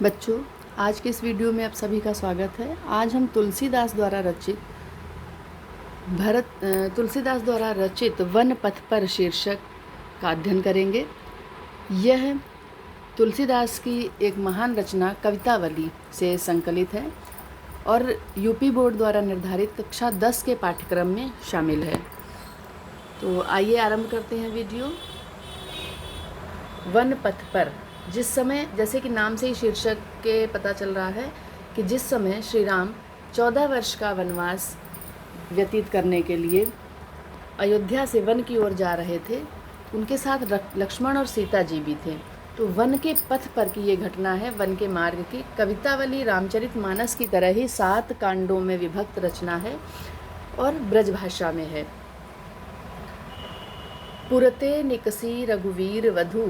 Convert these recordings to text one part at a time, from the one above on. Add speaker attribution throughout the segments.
Speaker 1: बच्चों, आज के इस वीडियो में आप सभी का स्वागत है। आज हम तुलसीदास द्वारा रचित वन पथ पर शीर्षक का अध्ययन करेंगे। यह तुलसीदास की एक महान रचना कवितावली से संकलित है और यूपी बोर्ड द्वारा निर्धारित कक्षा 10 के पाठ्यक्रम में शामिल है। तो आइए आरंभ करते हैं वीडियो। वन पथ पर, जिस समय, जैसे कि नाम से ही शीर्षक के पता चल रहा है कि जिस समय श्री राम 14 वर्ष का वनवास व्यतीत करने के लिए अयोध्या से वन की ओर जा रहे थे, उनके साथ लक्ष्मण और सीता जी भी थे। तो वन के पथ पर की ये घटना है, वन के मार्ग की। कवितावली रामचरितमानस की तरह ही 7 कांडों में विभक्त रचना है और ब्रजभाषा में है। पुरते निकसी रघुवीर वधु,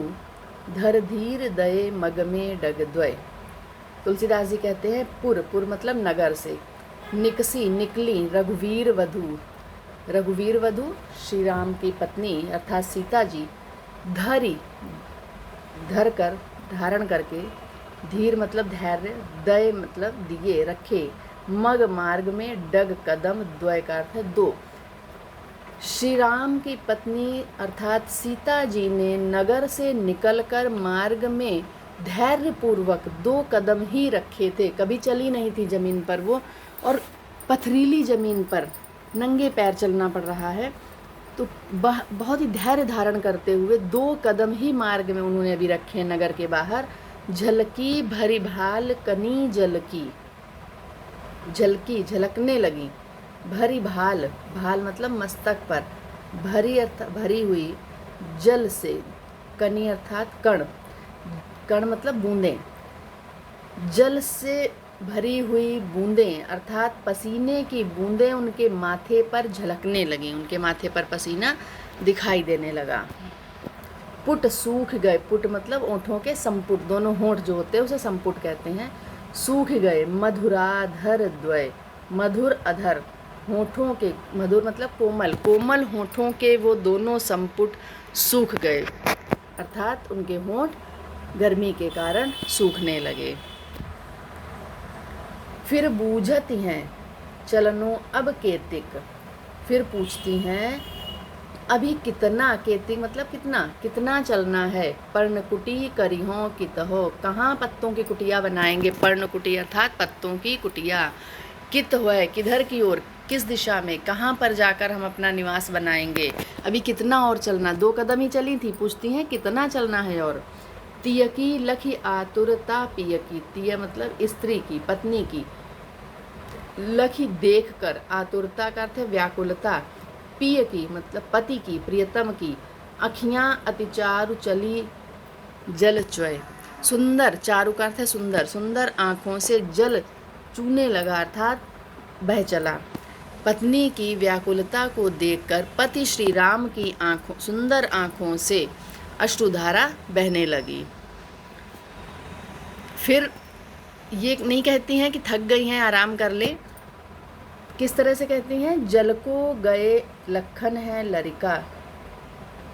Speaker 1: धर धीर दये मग में डग द्वय। तुलसीदास जी कहते हैं पुर मतलब नगर से, निकसी निकली रघुवीर वधु, रघुवीर वधु श्री राम की पत्नी अर्थात सीता जी, धरी धर कर धारण करके, धीर मतलब धैर्य, दय मतलब दिए रखे, मग मार्ग में, डग कदम, द्वय का अर्थ है 2। श्री राम की पत्नी अर्थात सीता जी ने नगर से निकलकर मार्ग में धैर्यपूर्वक 2 कदम ही रखे थे, कभी चली नहीं थी ज़मीन पर वो, और पथरीली ज़मीन पर नंगे पैर चलना पड़ रहा है। तो बहुत ही धैर्य धारण करते हुए 2 कदम ही मार्ग में उन्होंने अभी रखे नगर के बाहर। झलकी भरी भाल कनी जलकी, झलकी झलकने लगी, भरी भाल, भाल मतलब मस्तक पर, भरी अर्थ भरी हुई, जल से, कनी अर्थात कण, कण मतलब बूंदें, जल से भरी हुई बूंदें अर्थात पसीने की बूंदें उनके माथे पर झलकने लगीं, उनके माथे पर पसीना दिखाई देने लगा। पुट सूख गए, पुट मतलब ओंठों के संपुट, दोनों होंठ जो होते हैं उसे संपुट कहते हैं, सूख गए। मधुराधर द्वय, मधुर अधर, होठों के, मधुर मतलब कोमल, कोमल होठों के वो दोनों संपुट सूख गए अर्थात उनके होंठ गर्मी के कारण सूखने लगे। फिर बूझती हैं चलनो अब केतिक, फिर पूछती हैं अभी कितना, केतिक मतलब कितना, कितना चलना है। पर्णकुटी करिहों कितहो, कहाँ पत्तों की कुटिया बनाएंगे, पर्णकुटी अर्थात पत्तों की कुटिया। कित हुए किधर की ओर, किस दिशा में, कहाँ पर जाकर हम अपना निवास बनाएंगे, अभी कितना और चलना, 2 कदम ही चली थी, पूछती हैं कितना चलना है और। तियकी लखी आतुरता पियकी, तिय मतलब स्त्री की, पत्नी की, लखी देख कर, आतुरता का अर्थ है व्याकुलता, पिय की मतलब पति की, प्रियतम की, अखियाँ अतिचारु चली जल च्वय, सुंदर, चारु का अर्थ है सुंदर, सुंदर आँखों से जल चूने लगा अर्थात बह चला। पत्नी की व्याकुलता को देखकर पति श्री राम की आँखों, सुंदर आँखों से अश्रुधारा बहने लगी। फिर ये नहीं कहती हैं कि थक गई हैं आराम कर ले, किस तरह से कहती हैं, जल को गए लखन है लरिका।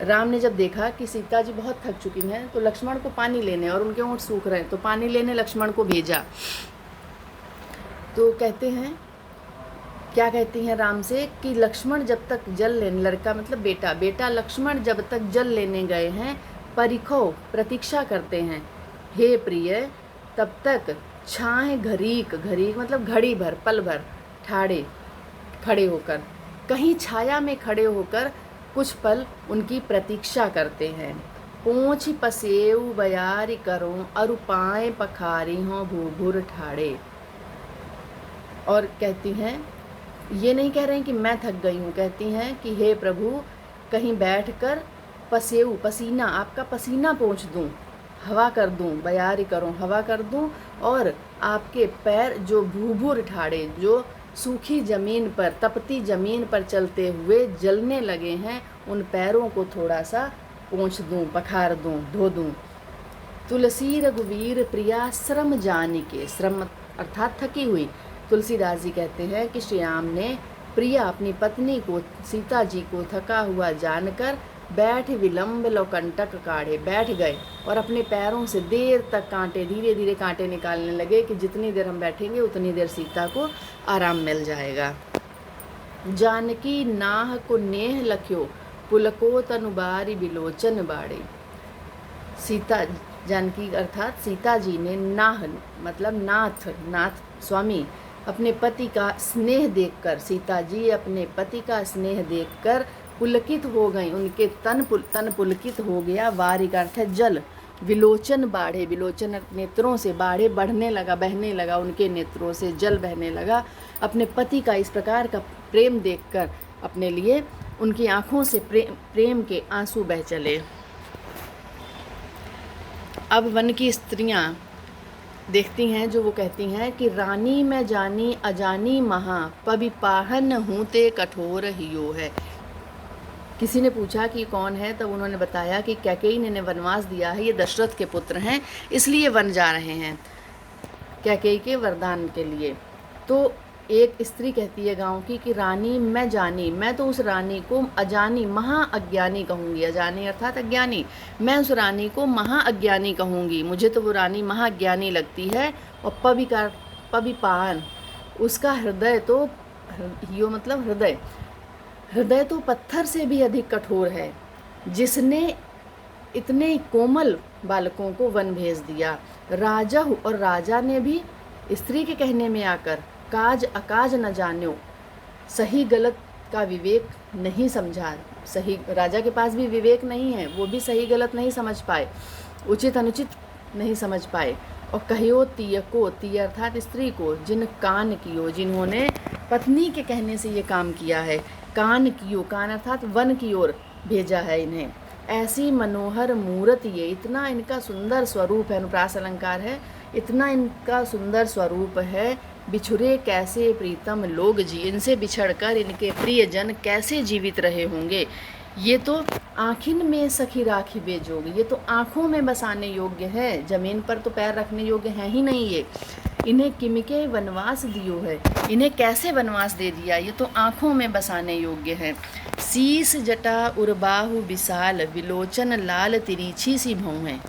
Speaker 1: राम ने जब देखा कि सीता जी बहुत थक चुकी हैं तो लक्ष्मण को पानी लेने, और उनके होंठ सूख रहे हैं, तो पानी लेने लक्ष्मण को भेजा। तो कहते हैं, क्या कहती हैं राम से कि लक्ष्मण जब तक जल लेने, लड़का मतलब बेटा, बेटा लक्ष्मण जब तक जल लेने गए हैं, परिखो प्रतीक्षा करते हैं, हे प्रिय तब तक छाए घरीक, घरीक मतलब घड़ी भर, पल भर, ठाड़े खड़े होकर, कहीं छाया में खड़े होकर कुछ पल उनकी प्रतीक्षा करते हैं। पोंछ पसेऊ बयारी करो, अरु पाए पखारी हों भूभुर ठाड़े। और कहती हैं, ये नहीं कह रहे हैं कि मैं थक गई हूँ, कहती हैं कि हे प्रभु कहीं बैठकर पसेऊ, पसीना, आपका पसीना पोंछ दूँ, हवा कर दूँ, बयारी करूँ, हवा कर दूँ, और आपके पैर जो भूभुर ठाड़े, जो सूखी ज़मीन पर, तपती ज़मीन पर चलते हुए जलने लगे हैं, उन पैरों को थोड़ा सा पोंछ दूँ, पखार दूँ, धो दूँ। तुलसी रघुवीर प्रिया श्रम जानी के, श्रम अर्थात थकी हुई। तुलसीदास जी कहते हैं कि श्री राम ने प्रिया अपनी पत्नी को, सीता जी को थका हुआ जानकर बैठ विलंब लो कंटक काढ़े, बैठ गए और अपने पैरों से देर तक कांटे, धीरे धीरे कांटे निकालने लगे कि जितनी देर हम बैठेंगे उतनी देर सीता को आराम मिल जाएगा। जानकी नाह को नेह लख्यो, पुलको तनुबारी बिलोचन बाड़े। सीता, जानकी अर्थात सीता जी ने नाह मतलब नाथ, नाथ स्वामी अपने पति का स्नेह देखकर, सीता जी अपने पति का स्नेह देखकर पुलकित हो गई, उनके तन पुलकित हो गया। वारी का अर्थ है जल। विलोचन बाढ़े, विलोचन नेत्रों से, बाढ़े बढ़ने लगा, बहने लगा, उनके नेत्रों से जल बहने लगा। अपने पति का इस प्रकार का प्रेम देखकर अपने लिए उनकी आंखों से प्रेम के आंसू बह चले। अब वन की स्त्रियां देखती हैं जो वो कहती हैं कि रानी मैं जानी अजानी महा, पबिपाहन हूँ ते कठोर हियो है। किसी ने पूछा कि कौन है, तब उन्होंने बताया कि कैकेयी ने वनवास दिया है, ये दशरथ के पुत्र हैं, इसलिए वन जा रहे हैं कैकेयी के वरदान के लिए। तो एक स्त्री कहती है गांव की कि रानी मैं जानी, मैं तो उस रानी को अजानी महा अज्ञानी कहूँगी। अजानी अर्थात अज्ञानी, मैं उस रानी को महा अज्ञानी कहूँगी, मुझे तो वो रानी महा अज्ञानी लगती है। और पबिपान, उसका हृदय तो, यो मतलब हृदय, हृदय तो पत्थर से भी अधिक कठोर है, जिसने इतने कोमल बालकों को वन भेज दिया। राजा और राजा ने भी स्त्री के कहने में आकर काज अकाज न जान्यो, सही गलत का विवेक नहीं समझा। सही, राजा के पास भी विवेक नहीं है, वो भी सही गलत नहीं समझ पाए, उचित अनुचित नहीं समझ पाए। और कहियो तीय को, तीय अर्थात स्त्री को, जिन कान कियो, जिन्होंने पत्नी के कहने से ये काम किया है, कान कियो, कान अर्थात वन की ओर भेजा है इन्हें। ऐसी मनोहर मूर्त, ये इतना इनका सुंदर स्वरूप है, अनुप्रास अलंकार है, इतना इनका सुंदर स्वरूप है। बिछुरे कैसे प्रीतम लोग जी, इनसे बिछड़कर इनके प्रियजन कैसे जीवित रहे होंगे। ये तो आँखिन में सखी राखी बेजोग, ये तो आँखों में बसाने योग्य है, जमीन पर तो पैर रखने योग्य है ही नहीं ये। इन्हें किमिके वनवास दियो है, इन्हें कैसे वनवास दे दिया, ये तो आँखों में बसाने योग्य है। शीस जटा उर्बाहु विशाल, विलोचन लाल तिरीछी सी भौं है।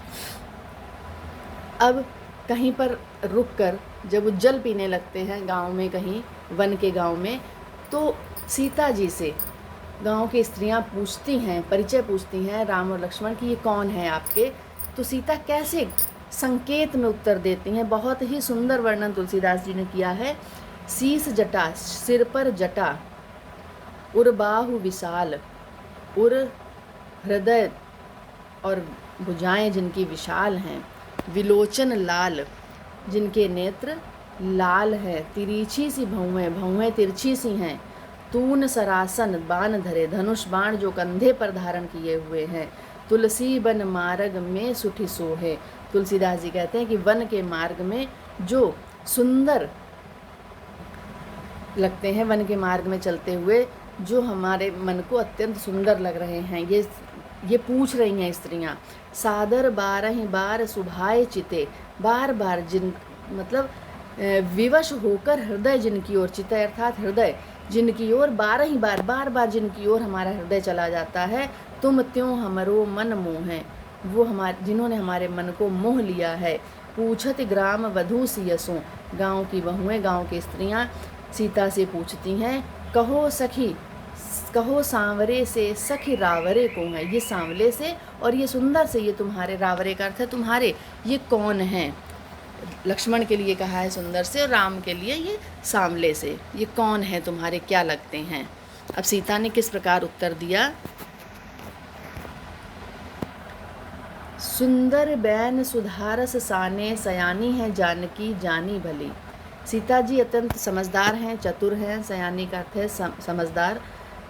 Speaker 1: अब कहीं पर रुककर जब वो जल पीने लगते हैं गांव में, कहीं वन के गांव में, तो सीता जी से गांव की स्त्रियां पूछती हैं, परिचय पूछती हैं राम और लक्ष्मण की ये कौन है आपके। तो सीता कैसे संकेत में उत्तर देती हैं, बहुत ही सुंदर वर्णन तुलसीदास जी ने किया है। शीस जटा, सिर पर जटा, उर्बाहु विशाल, उर हृदय और भुजाएं जिनकी विशाल हैं, विलोचन लाल, जिनके नेत्र लाल है, तिरछी सी भौएं, भौएं तिरछी सी हैं, तून सरासन, बाण धरे, धनुष बाण जो कंधे पर धारण किए हुए हैं, तुलसी बन मार्ग में सुठी सोहे। तुलसीदास जी कहते हैं कि वन के मार्ग में जो सुंदर लगते हैं, वन के मार्ग में चलते हुए जो हमारे मन को अत्यंत सुंदर लग रहे हैं, ये पूछ रही हैं स्त्रियां। सादर बारह बार सुभाए चिते, बार बार जिन मतलब विवश होकर हृदय जिनकी ओर, चिते अर्थात हृदय जिनकी ओर, बार बार जिनकी ओर हमारा हृदय चला जाता है। तुम त्यों हमरो मन मोह है, वो हमारे, जिन्होंने हमारे मन को मोह लिया है। पूछत ग्राम वधू सियसों, गाँव की बहुएं, गाँव की स्त्रियां सीता से पूछती हैं, कहो सखी, कहो सांवरे से सखी रावरे को है, ये सांवले से और ये सुंदर से, ये तुम्हारे, रावरे का अर्थ है तुम्हारे, ये कौन हैं। लक्ष्मण के लिए कहा है सुंदर से और राम के लिए ये सांवले से, ये कौन है तुम्हारे, क्या लगते हैं। अब सीता ने किस प्रकार उत्तर दिया। सुंदर बैन सुधारस साने, सयानी है जानकी जानी भली। सीता जी अत्यंत समझदार हैं, चतुर हैं, सयानी का अर्थ है समझदार,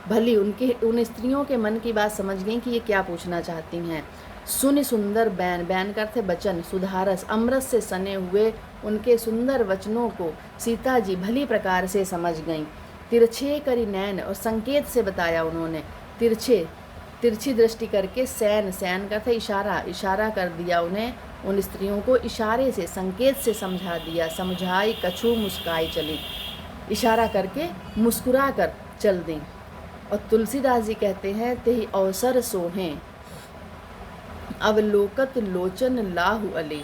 Speaker 1: भली, उन स्त्रियों के मन की बात समझ गई कि ये क्या पूछना चाहती हैं। सुनि सुंदर बैन, बैन का अर्थ है वचन, सुधारस, अमृत से सने हुए उनके सुंदर वचनों को सीता जी भली प्रकार से समझ गईं। तिरछे करी नैन, और संकेत से बताया उन्होंने, तिरछी दृष्टि करके, सैन, सैन का अर्थ है इशारा, इशारा कर दिया उन्हें, उन स्त्रियों को इशारे से, संकेत से समझा दिया। समझाई कछु मुस्काई चली, इशारा करके मुस्कुरा कर चल दी। और तुलसीदास जी कहते हैं तेहि अवसर सोहें अवलोकत लोचन लाहु अली।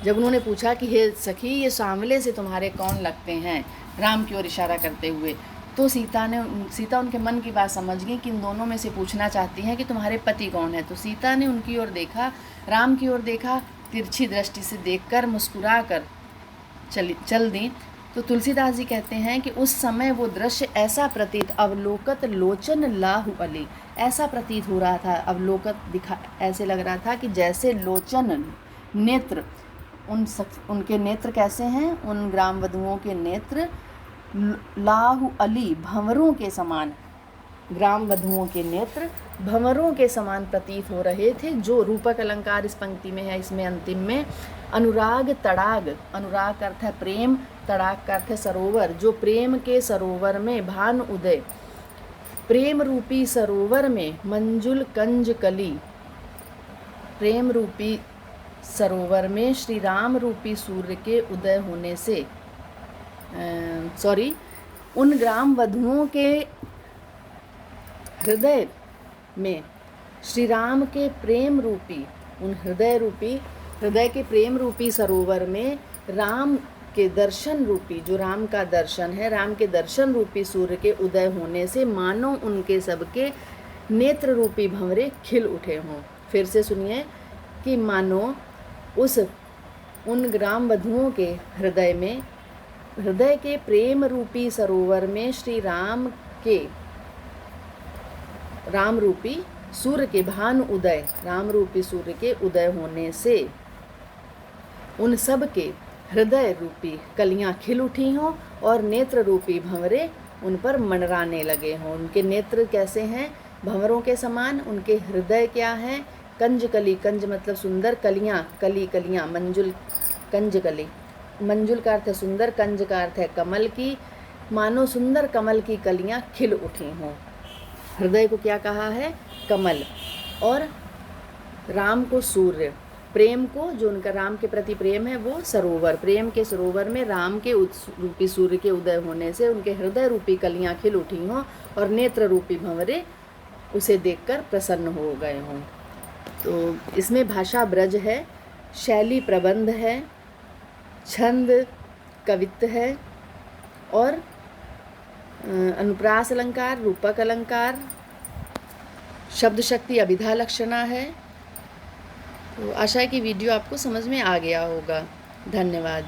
Speaker 1: जब उन्होंने पूछा कि हे सखी ये सांवले से तुम्हारे कौन लगते हैं, राम की ओर इशारा करते हुए, तो सीता उनके मन की बात समझ गई कि इन दोनों में से पूछना चाहती हैं कि तुम्हारे पति कौन है। तो सीता ने उनकी ओर देखा, राम की ओर देखा, तिरछी दृष्टि से देखकर मुस्कुरा कर चल दी। तो तुलसीदास जी कहते हैं कि उस समय वो दृश्य ऐसा प्रतीत, अवलोकत लोचन लाहु अली, ऐसा प्रतीत हो रहा था, अवलोकत दिखा, ऐसे लग रहा था कि जैसे लोचन नेत्र, उनके नेत्र कैसे हैं, उन ग्राम वधुओं के नेत्र लाहु अली भंवरों के समान, ग्राम वधुओं के नेत्र भंवरों के समान प्रतीत हो रहे थे। जो रूपक अलंकार इस पंक्ति में है, इसमें अंतिम में अनुराग तड़ाग, अनुराग का अर्थ है प्रेम, तड़ाग का अर्थ है सरोवर, जो प्रेम के सरोवर में भानु उदय, प्रेम रूपी सरोवर में मंजुल कंज कली, प्रेम रूपी सरोवर में श्री राम रूपी सूर्य के उदय होने से, उन ग्राम वधुओं के हृदय में श्री राम के प्रेम रूपी, उन हृदय के प्रेम रूपी सरोवर में राम के दर्शन रूपी, जो राम का दर्शन है, राम के दर्शन रूपी सूर्य के उदय होने से मानो उनके सबके नेत्र रूपी भंवरे खिल उठे हों। फिर से सुनिए कि मानो उन ग्राम वधुओं के हृदय में, हृदय के प्रेम रूपी सरोवर में श्री राम के, राम रूपी सूर्य के भानु उदय, राम रूपी सूर्य के उदय होने से उन सब के हृदय रूपी कलियां खिल उठी हों और नेत्र रूपी भंवरे उन पर मंडराने लगे हों। उनके नेत्र कैसे हैं, भंवरों के समान, उनके हृदय क्या है, कंज कली, कंज मतलब सुंदर, कलियां, कलियां, मंजुल कंज कली, मंजुल का अर्थ है सुंदर, कंज का अर्थ है कमल की, मानो सुंदर कमल की कलियां खिल उठी हों। हृदय को क्या कहा है, कमल, और राम को सूर्य, प्रेम को, जो उनका राम के प्रति प्रेम है, वो सरोवर, प्रेम के सरोवर में राम के रूपी सूर्य के उदय होने से उनके हृदय रूपी कलियां खिल उठी हों और नेत्र रूपी भंवरे उसे देखकर प्रसन्न हो गए हों। तो इसमें भाषा ब्रज है, शैली प्रबंध है, छंद कवित्व है, और अनुप्रास अलंकार, रूपक अलंकार, शब्द शक्ति, अभिधा लक्षणा है। तो आशा है कि वीडियो आपको समझ में आ गया होगा। धन्यवाद।